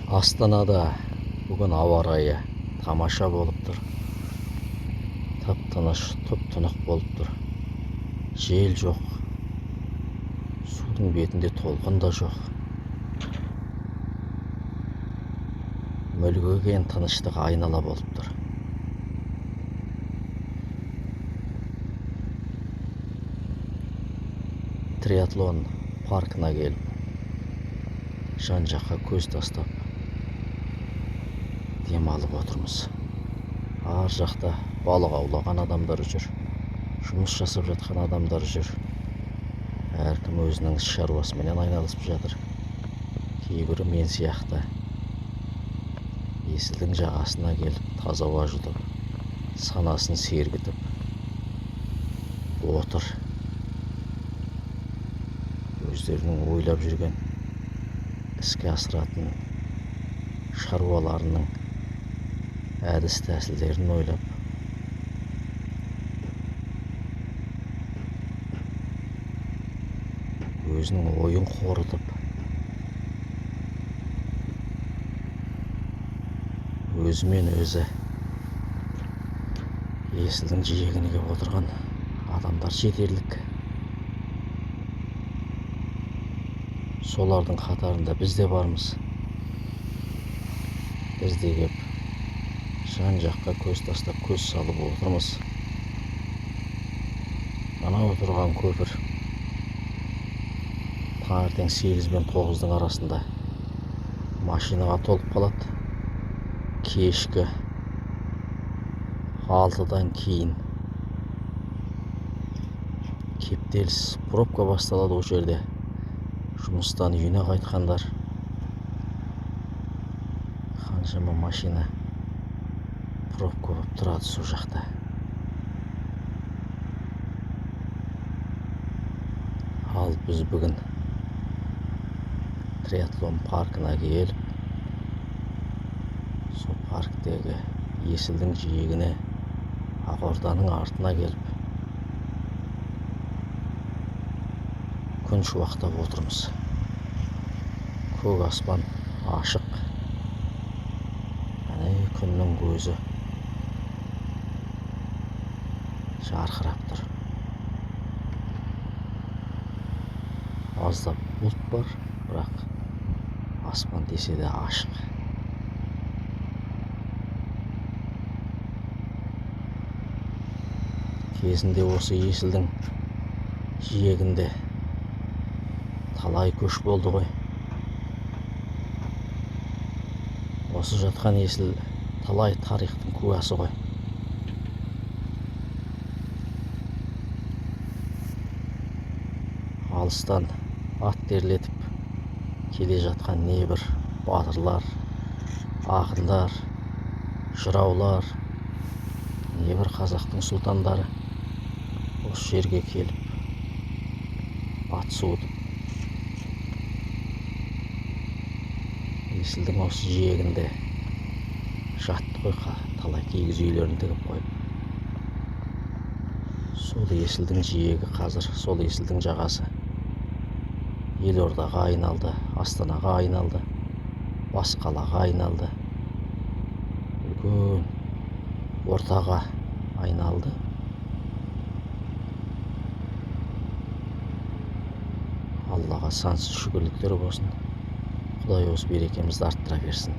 Астанада бүгін ауа райы тамаша болып тұр. Тып-тыныш, тұп-тұнық болып тұр. Жел жоқ. Судың бетінде толқын да жоқ. Мүлгіген тыныштық айнала болып тұр. Триатлон паркына келіп, жан-жаққа көз тастап демалып отырмыз. Ар жақта балық аулаған адамдар жүр, жұмыс жасап жатқан адамдар жүр. Әркім өзінің іс шаруасымен айналысып жатыр. Кейбірі мен сияқты есілдің жағасына келіп таза ауа жұтып, санасын сергітіп отыр. Өздерінің ойлап жүрген, іске асыратын шаруаларының әдіс тәсілдерін ойлап, өзінің ойын қорытып, өзімен өзі есілдің жиегіне келіп отырған адамдар жетерлік. Солардың қатарында біз де бармыз. Біз де кеп жан-жаққа көз тастап, көз салып отырмыз. Ана отырған көпір таңертең 8 мен 9-дың арасында машинаға толып қалады. Кешкі 6-дан кейін кептеліс, пробка басталады. Ол жерде жұмыстан үйіне қайтқандар қаншама машина пробка болып тұрады сол жақта. Ал біз бүгін триатлон паркына келіп, сол парктегі есілдің жиегіне, Ақорданың артына келіп, күн шуақтап отырмыз. Көк аспан ашық. Күннің көзі жарқырап тұр. Аздап бұлт бар, бірақ аспан десе де ашық. Кезінде осы есілдің жиегінде талай көш болды ғой. Осы жатқан есіл талай тарихтың куәсі ғой. Алыстан ат терлетіп келе жатқан небір батырлар, ақындар, жыраулар, небір қазақтың сұлтандары осы жерге келіп ат суытып, есілдің осы жиегінде жатты ғой. Талай киіз үйлерін тігіп қойып. Сол есілдің жиегі қазір, сол есілдің жағасы Елордаға айналды, Астанаға айналды, бас қалаға айналды, үлкен ортаға айналды. Аллаға сансыз шүкірліктер болсын. Құдай осы берекемізді арттыра берсін.